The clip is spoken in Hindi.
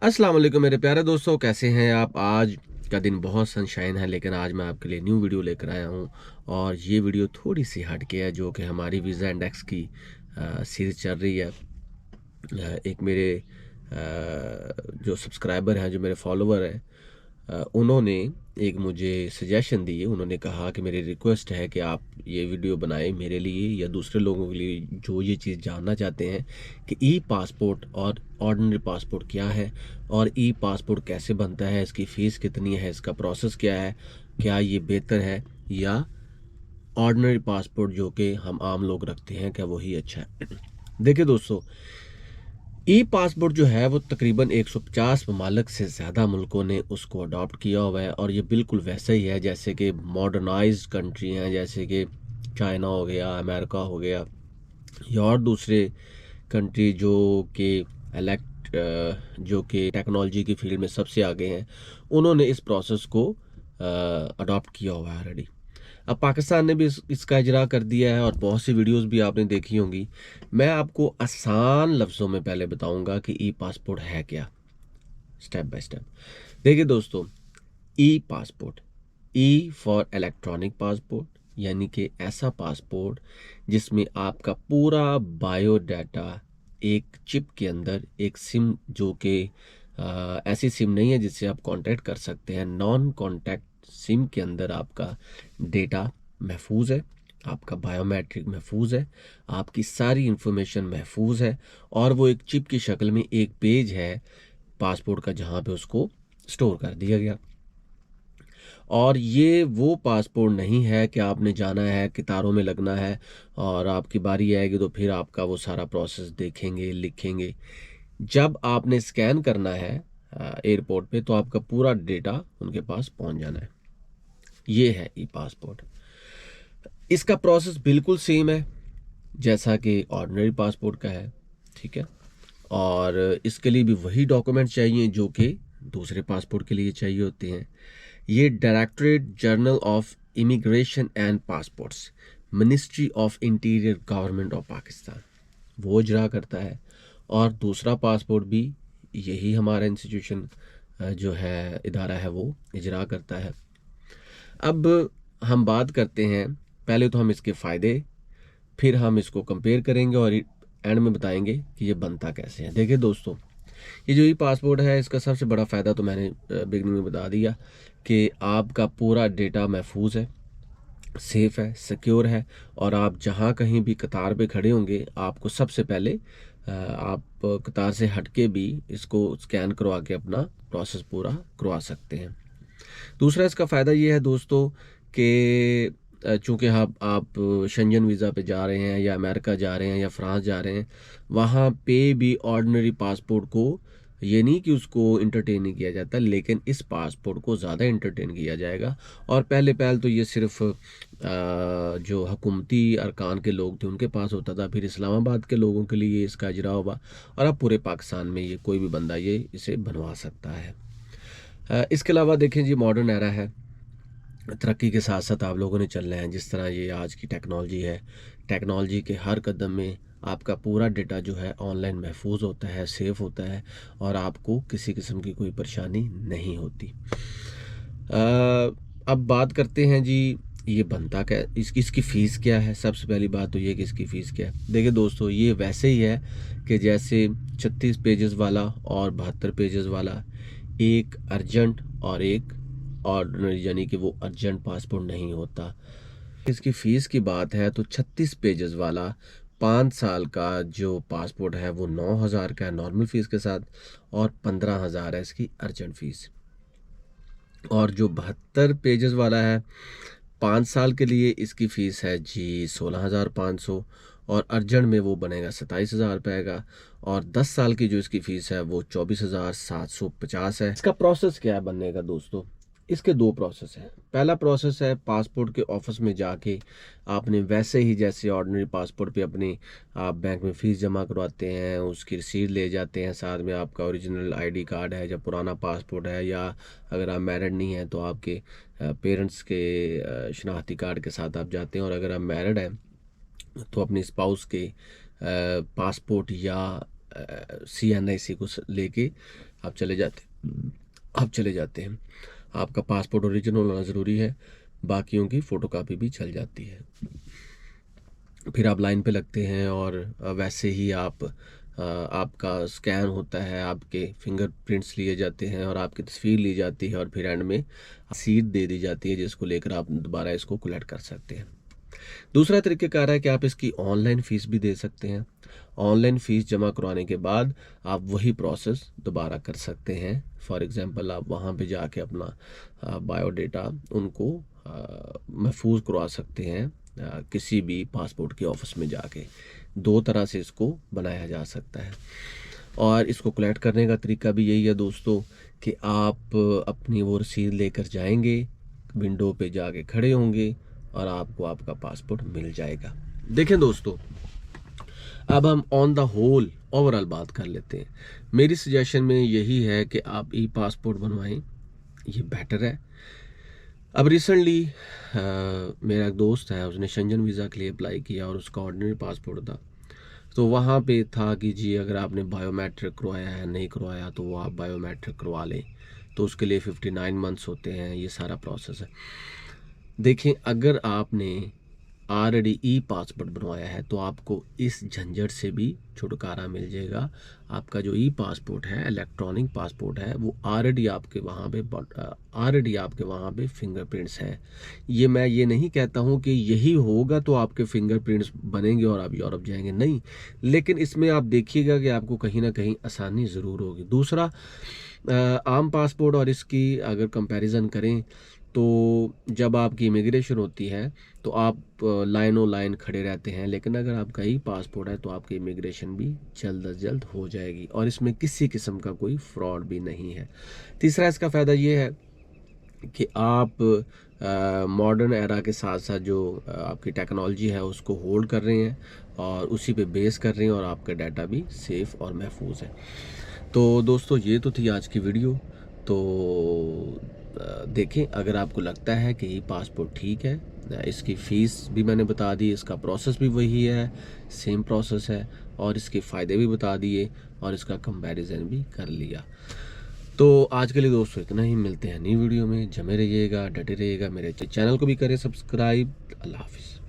अस्सलाम वालेकुम मेरे प्यारे दोस्तों, कैसे हैं आप? आज का दिन बहुत सनशाइन है, लेकिन आज मैं आपके लिए न्यू वीडियो लेकर आया हूं। और ये वीडियो थोड़ी सी हट के है, जो कि हमारी वीज़ा इंडेक्स की सीरीज़ चल रही है। एक मेरे जो सब्सक्राइबर हैं, जो मेरे फॉलोवर हैं, उन्होंने एक मुझे सजेशन दी। उन्होंने कहा कि मेरी रिक्वेस्ट है कि आप ये वीडियो बनाएं मेरे लिए या दूसरे लोगों के लिए जो ये चीज़ जानना चाहते हैं कि ई पासपोर्ट और ऑर्डिनरी पासपोर्ट क्या है, और ई पासपोर्ट कैसे बनता है, इसकी फ़ीस कितनी है, इसका प्रोसेस क्या है, क्या ये बेहतर है या ऑर्डिनरी पासपोर्ट जो कि हम आम लोग रखते हैं, क्या वही अच्छा है। देखिए दोस्तों, ई पासपोर्ट जो है वो तकरीबन 150 ममालिक से ज़्यादा मुल्कों ने उसको अडॉप्ट किया हुआ है, और ये बिल्कुल वैसा ही है जैसे कि मॉडर्नाइज्ड कंट्री हैं, जैसे कि चाइना हो गया, अमेरिका हो गया, या और दूसरे कंट्री कि जो कि टेक्नोलॉजी की फील्ड में सबसे आगे हैं। उन्होंने इस प्रोसेस को अडॉप्ट किया हुआ है ऑलरेडी। अब पाकिस्तान ने भी इसका इजरा कर दिया है, और बहुत सी वीडियोस भी आपने देखी होंगी। मैं आपको आसान लफ्ज़ों में पहले बताऊंगा कि ई पासपोर्ट है क्या, स्टेप बाय स्टेप। देखिए दोस्तों, E passport, E for electronic passport, यानी कि ऐसा पासपोर्ट जिसमें आपका पूरा बायोडाटा एक चिप के अंदर, एक सिम जो कि ऐसी सिम नहीं है जिससे आप कांटेक्ट कर सकते हैं, नॉन कांटेक्ट सिम के अंदर आपका डेटा महफूज है, आपका बायोमेट्रिक महफूज है, आपकी सारी इंफॉर्मेशन महफूज है, और वो एक चिप की शक्ल में एक पेज है पासपोर्ट का, जहाँ पे उसको स्टोर कर दिया गया। और ये वो पासपोर्ट नहीं है कि आपने जाना है, कतारों में लगना है, और आपकी बारी आएगी तो फिर आपका वो सारा प्रोसेस देखेंगे, लिखेंगे। जब आपने स्कैन करना है एयरपोर्ट पे, तो आपका पूरा डेटा उनके पास पहुंच जाना है। ये है ई पासपोर्ट। इसका प्रोसेस बिल्कुल सेम है जैसा कि ऑर्डिनरी पासपोर्ट का है, ठीक है। और इसके लिए भी वही डॉक्यूमेंट चाहिए जो कि दूसरे पासपोर्ट के लिए चाहिए होते हैं। ये directorate general of immigration and passports, ministry of interior government of Pakistan, वो इजरा करता है। और दूसरा पासपोर्ट भी यही हमारा इंस्टीट्यूशन जो है, इदारा है, वो इजरा करता है। अब हम बात करते हैं, पहले तो हम इसके फ़ायदे, फिर हम इसको कंपेयर करेंगे, और एंड में बताएंगे कि ये बनता कैसे है। देखिए दोस्तों, ये जो ई पासपोर्ट है, इसका सबसे बड़ा फ़ायदा तो मैंने बिगनिंग में बता दिया कि आपका पूरा डेटा महफूज है, सेफ़ है, सिक्योर है, और आप जहाँ कहीं भी कतार पे खड़े होंगे, आपको सबसे पहले आप कतार से हट के भी इसको स्कैन करवा के अपना प्रोसेस पूरा करवा सकते हैं। दूसरा इसका फ़ायदा ये है दोस्तों कि चूँकि आप शेंजन वीज़ा पे जा रहे हैं, या अमेरिका जा रहे हैं, या फ्रांस जा रहे हैं, वहाँ पे भी ऑर्डिनरी पासपोर्ट को, ये नहीं कि उसको इंटरटेन नहीं किया जाता, लेकिन इस पासपोर्ट को ज़्यादा इंटरटेन किया जाएगा। और पहले पहल तो ये सिर्फ जो हुकूमती अरकान के लोग थे उनके पास होता था, फिर इस्लामाबाद के लोगों के लिए इसका इजरा हुआ, और अब पूरे पाकिस्तान में ये कोई भी बंदा ये इसे बनवा सकता है। इसके अलावा देखें जी, मॉडर्न एरा है, तरक्की के साथ साथ आप लोगों ने चलना है। जिस तरह ये आज की टेक्नोलॉजी है, टेक्नोलॉजी के हर कदम में आपका पूरा डेटा जो है ऑनलाइन महफूज होता है, सेफ होता है, और आपको किसी किस्म की कोई परेशानी नहीं होती। अब बात करते हैं जी, ये बनता क्या, इसकी फ़ीस क्या है। सबसे पहली बात तो ये कि इसकी फ़ीस क्या है। देखिए दोस्तों, ये वैसे ही है कि जैसे 36 पेजेस वाला और 72 पेजेस वाला, एक अर्जेंट और एक ऑर्डिनरी, यानी कि वो अर्जेंट पासपोर्ट नहीं होता। इसकी फ़ीस की बात है तो 36 पेजेस वाला 5 साल का जो पासपोर्ट है वो 9,000 का है नॉर्मल फ़ीस के साथ, और 15,000 है इसकी अर्जेंट फ़ीस। और जो 72 पेजेस वाला है 5 साल के लिए, इसकी फ़ीस है जी 16,500, और अर्जेंट में वो बनेगा 27,000 रुपये का। और 10 साल की जो इसकी फ़ीस है वो 24,750 है। इसका प्रोसेस क्या है बनने का दोस्तों? इसके दो प्रोसेस हैं। पहला प्रोसेस है, पासपोर्ट के ऑफिस में जाके आपने वैसे ही जैसे ऑर्डिनरी पासपोर्ट पे अपनी आप बैंक में फ़ीस जमा करवाते हैं, उसकी रसीद ले जाते हैं, साथ में आपका ओरिजिनल आईडी कार्ड है, या पुराना पासपोर्ट है, या अगर आप मैरिड नहीं हैं तो आपके पेरेंट्स के शनाख्ती कार्ड के साथ आप जाते हैं, और अगर आप मैरिड हैं तो अपनी स्पाउस के पासपोर्ट या CNIC को लेके आप चले जाते हैं। आपका पासपोर्ट ओरिजिनल होना ज़रूरी है, बाकियों की फ़ोटोकॉपी भी चल जाती है। फिर आप लाइन पे लगते हैं और वैसे ही आपका स्कैन होता है, आपके फिंगरप्रिंट्स लिए जाते हैं और आपकी तस्वीर ली जाती है और फिर एंड में रसीद दे दी जाती है, जिसको लेकर आप दोबारा इसको कलेक्ट कर सकते हैं। दूसरा तरीक़ेकार है कि आप इसकी ऑनलाइन फ़ीस भी दे सकते हैं। ऑनलाइन फ़ीस जमा करवाने के बाद आप वही प्रोसेस दोबारा कर सकते हैं। फॉर एग्ज़ाम्पल आप वहाँ पे जाके अपना बायोडाटा उनको महफूज करवा सकते हैं किसी भी पासपोर्ट के ऑफिस में जाके। 2 तरह से इसको बनाया जा सकता है और इसको कलेक्ट करने का तरीका भी यही है दोस्तों कि आप अपनी वो रसीद लेकर जाएंगे, विंडो पे जाके खड़े होंगे और आपको आपका पासपोर्ट मिल जाएगा। देखें दोस्तों, अब हम ऑन द होल ओवरऑल बात कर लेते हैं। मेरी सजेशन में यही है कि आप ई पासपोर्ट बनवाएं, ये बेटर है। अब रिसेंटली मेरा एक दोस्त है, उसने शेंजन वीज़ा के लिए अप्लाई किया और उसका ऑर्डिनरी पासपोर्ट था। तो वहाँ पे था कि जी अगर आपने बायोमेट्रिक करवाया है, नहीं करवाया तो वो आप बायोमेट्रिक करवा लें, तो उसके लिए 59 मंथ्स होते हैं, ये सारा प्रोसेस है। देखें, अगर आपने ऑलरेडी ई पासपोर्ट बनवाया है तो आपको इस झंझट से भी छुटकारा मिल जाएगा। आपका जो ई पासपोर्ट है, इलेक्ट्रॉनिक पासपोर्ट है, वो ऑलरेडी आपके वहाँ पे फिंगरप्रिंट्स हैं। मैं ये नहीं कहता हूँ कि यही होगा तो आपके फिंगरप्रिंट्स बनेंगे और आप यूरोप जाएंगे, नहीं, लेकिन इसमें आप देखिएगा कि आपको कहीं ना कहीं आसानी ज़रूर होगी। दूसरा, आम पासपोर्ट और इसकी अगर कंपैरिजन करें तो जब आपकी इमिग्रेशन होती है तो आप लाइनों लाइन खड़े रहते हैं, लेकिन अगर आपका ई पासपोर्ट है तो आपकी इमिग्रेशन भी जल्द अज जल्द हो जाएगी और इसमें किसी किस्म का कोई फ्रॉड भी नहीं है। तीसरा इसका फ़ायदा ये है कि आप मॉडर्न एरा के साथ साथ जो आपकी टेक्नोलॉजी है उसको होल्ड कर रहे हैं और उसी पे बेस कर रहे हैं और आपका डाटा भी सेफ़ और महफूज है। तो दोस्तों, ये तो थी आज की वीडियो। तो देखें, अगर आपको लगता है कि ये पासपोर्ट ठीक है, इसकी फ़ीस भी मैंने बता दी, इसका प्रोसेस भी वही है, सेम प्रोसेस है और इसके फ़ायदे भी बता दिए और इसका कंपैरिजन भी कर लिया। तो आज के लिए दोस्तों इतना ही, मिलते हैं नई वीडियो में। जमे रहिएगा, डटे रहिएगा, मेरे चैनल को भी करें सब्सक्राइब। अल्लाह हाफिज़।